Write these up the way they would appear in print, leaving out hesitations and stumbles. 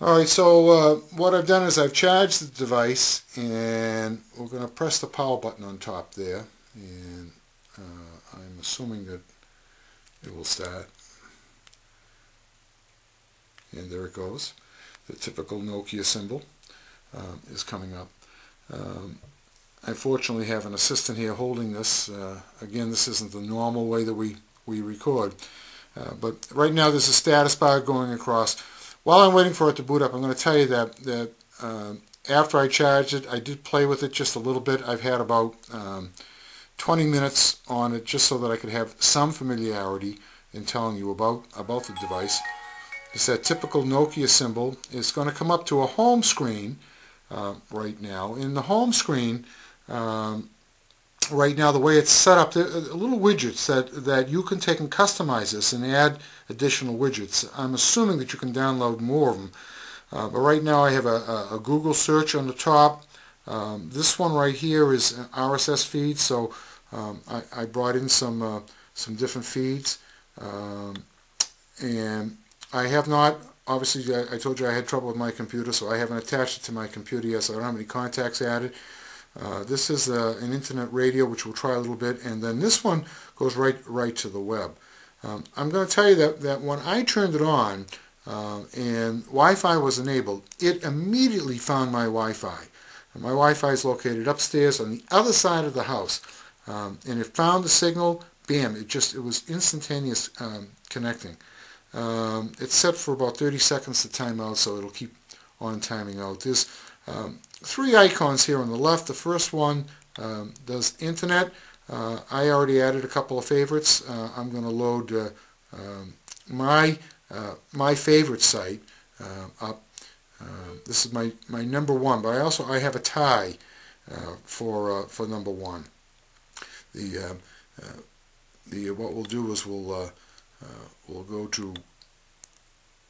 Alright, so what I've done is I've charged the device, and we're going to press the power button on top there, and I'm assuming that it will start, and there it goes. The typical Nokia symbol is coming up. Um, I fortunately have an assistant here holding this. Again, this isn't the normal way that we record, but right now there's a status bar going across. While I'm waiting for it to boot up, I'm going to tell you that after I charged it, I did play with it just a little bit. I've had about 20 minutes on it just so that I could have some familiarity in telling you about the device. It's that typical Nokia symbol. It's going to come up to a home screen right now. In the home screen, right now, the way it's set up, there are little widgets that you can take and customize this and add additional widgets. I'm assuming that you can download more of them. But right now I have a Google search on the top. This one right here is an RSS feed, so I brought in some different feeds. And I have not, obviously I told you I had trouble with my computer, so I haven't attached it to my computer yet, so I don't have any contacts added. This is an internet radio, which we'll try a little bit, and then this one goes right to the web. I'm going to tell you that when I turned it on and Wi-Fi was enabled, it immediately found my Wi-Fi. My Wi-Fi is located upstairs on the other side of the house, and it found the signal. Bam! It was instantaneous connecting. It's set for about 30 seconds to time out, so it'll keep on timing out. There's three icons here on the left. The first one does internet. I already added a couple of favorites. I'm going to load my favorite site up. This is my number one, but I have a tie for number one. What we'll do is we'll go to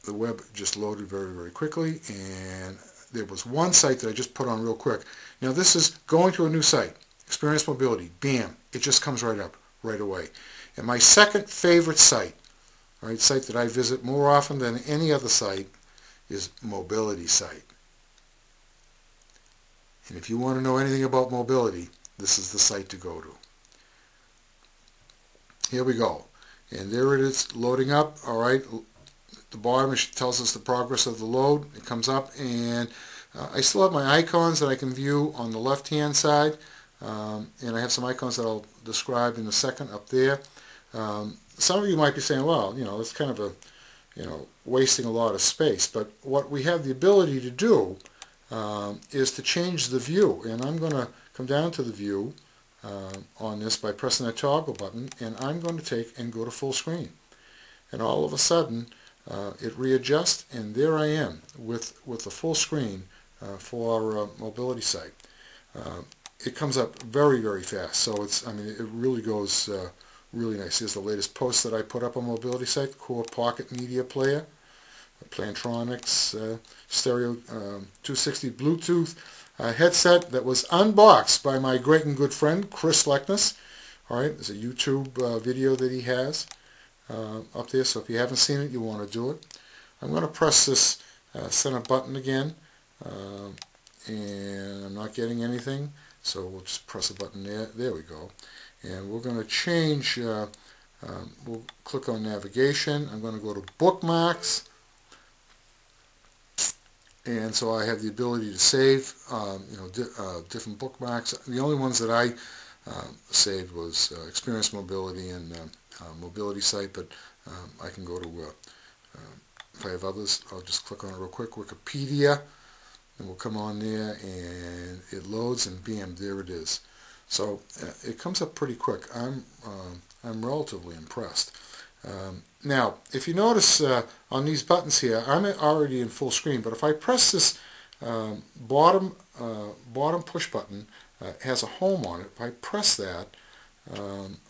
the web. Just loaded very quickly, and there was one site that I just put on real quick. Now this is going to a new site, Experience Mobility. Bam! It just comes right up right away. And my second favorite site, site that I visit more often than any other site, is Mobility site. And if you want to know anything about mobility, this is the site to go to. Here we go. And there it is, loading up. Alright, the bottom it tells us the progress of the load. It comes up, and I still have my icons that I can view on the left hand side, and I have some icons that I'll describe in a second up there. Some of you might be saying, well, it's kind of wasting a lot of space, but what we have the ability to do is to change the view, and I'm going to come down to the view on this by pressing that toggle button, and I'm going to take and go to full screen, and all of a sudden it readjusts, and there I am with the full screen for our mobility site. It comes up very fast, so it really goes really nice. Here's the latest post that I put up on mobility site: Core Pocket Media Player, Plantronics Stereo 260 Bluetooth headset that was unboxed by my great and good friend Chris Leckness. Alright, there's a YouTube video that he has up there, so if you haven't seen it, you want to do it. I'm going to press this center button again, and I'm not getting anything, so we'll just press a button there. There we go. And we're going to change, we'll click on navigation. I'm going to go to bookmarks, and so I have the ability to save different bookmarks. The only ones that I saved was Experience Mobility and Mobility site, but I can go to, if I have others, I'll just click on it real quick, Wikipedia, and we'll come on there, and it loads, and bam, there it is. So it comes up pretty quick. I'm relatively impressed. Now, if you notice on these buttons here, I'm already in full screen, but if I press this bottom push button, it has a home on it. If I press that,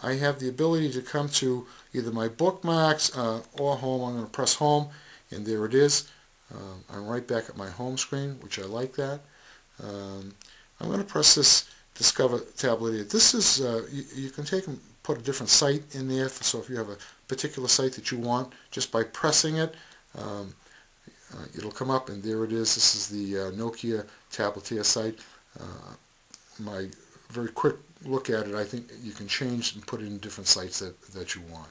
I have the ability to come to either my bookmarks or home. I'm going to press home, and there it is. I'm right back at my home screen, which I like that. I'm going to press this Discover tablet here. This is, you can take and put a different site in there, so if you have a particular site that you want, just by pressing it, it'll come up, and there it is. This is the Nokia Tableteer site. My very quick look at it, I think you can change and put in different sites that you want.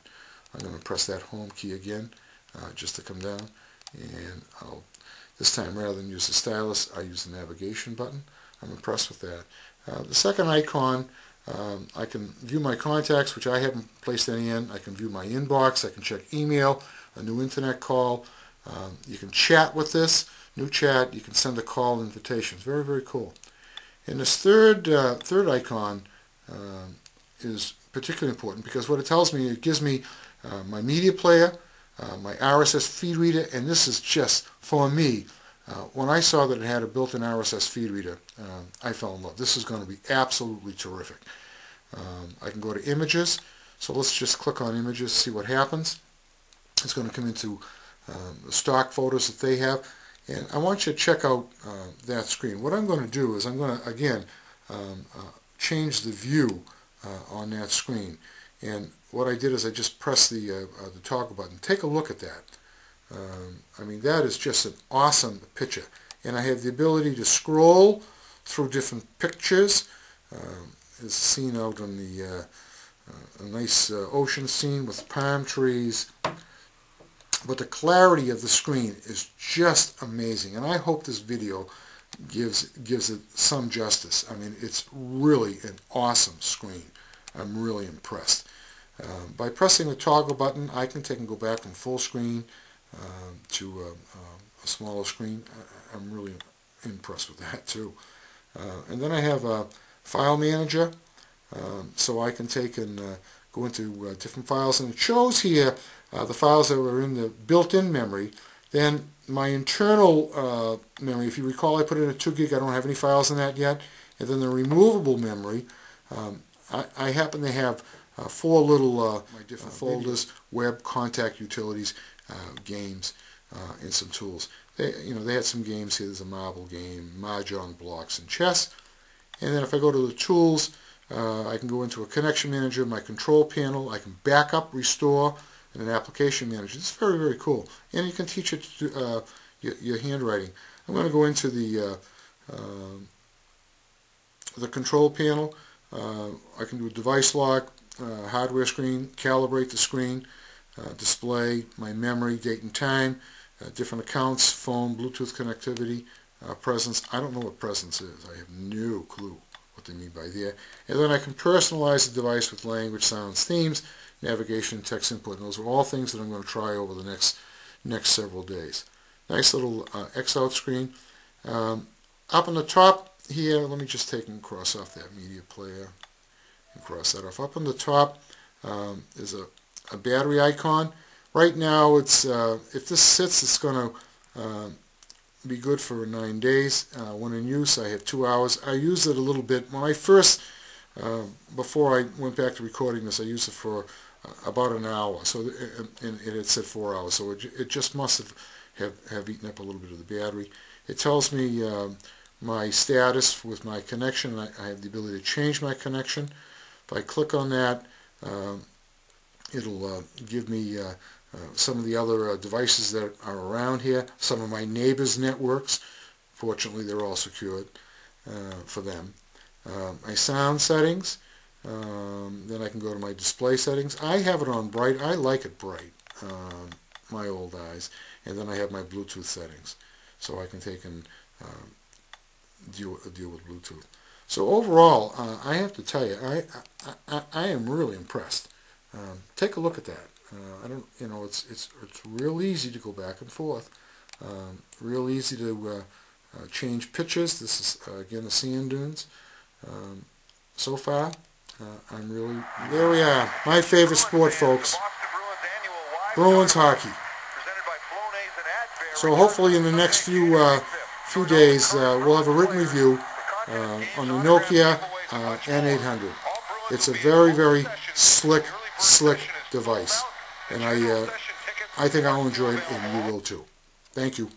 I'm going to press that home key again just to come down, and this time rather than use the stylus, I use the navigation button. I'm impressed with that. The second icon, I can view my contacts, which I haven't placed any in. I can view my inbox. I can check email, a new internet call. You can chat with this, new chat. You can send a call invitations. Very, very cool. And this third icon is particularly important because what it tells me, it gives me my media player, my RSS feed reader, and this is just, for me, when I saw that it had a built-in RSS feed reader, I fell in love. This is going to be absolutely terrific. I can go to images, so let's just click on images, see what happens. It's going to come into the stock photos that they have, and I want you to check out that screen. What I'm going to do is I'm going to, again, change the view on that screen. And what I did is I just pressed the toggle button. Take a look at that. I mean, that is just an awesome picture. And I have the ability to scroll through different pictures. There's a scene out on the a nice ocean scene with palm trees. But the clarity of the screen is just amazing. And I hope this video gives it some justice. I mean, it's really an awesome screen. I'm really impressed. By pressing the toggle button, I can take and go back from full screen to a smaller screen. I'm really impressed with that too. And then I have a file manager, so I can take and go into different files, and it shows here the files that were in the built-in memory. Then my internal memory, if you recall, I put in a 2 gig. I don't have any files in that yet. And then the removable memory, I happen to have 4 little my different folders: web, contact, utilities, games, and some tools. They had some games here. There's a marble game, mahjong, blocks, and chess. And then if I go to the tools, I can go into a connection manager, my control panel. I can back up, restore, and an application manager. It's very, very cool. And you can teach it to, your handwriting. I'm going to go into the control panel. I can do a device lock, hardware screen, calibrate the screen, display my memory, date and time, different accounts, phone, Bluetooth connectivity, presence. I don't know what presence is. I have no clue what they mean by there. And then I can personalize the device with language, sounds, themes, navigation, text input. And those are all things that I'm going to try over the next several days. Nice little X-out screen. Up on the top here, let me just take and cross off that media player and cross that off. Up on the top is a battery icon. Right now, it's if this sits, it's going to be good for 9 days. When in use, I have 2 hours. I use it a little bit. When I first, before I went back to recording this, I used it for about an hour. So and it had said 4 hours. So it just must have eaten up a little bit of the battery. It tells me my status with my connection. I have the ability to change my connection. If I click on that, it'll give me some of the other devices that are around here, some of my neighbors' networks. Fortunately, they're all secured for them. My sound settings, then I can go to my display settings. I have it on bright. I like it bright, my old eyes. And then I have my Bluetooth settings, so I can take and deal with Bluetooth. So overall, I have to tell you, I am really impressed. Take a look at that. It's real easy to go back and forth. Real easy to change pictures. This is again the sand dunes. So far, I'm really. There we are. My favorite sport, folks. Bruins hockey. So hopefully in the next few days we'll have a written review on the Nokia N800. It's a very, very slick device, and I think I'll enjoy it, and you will too. Thank you.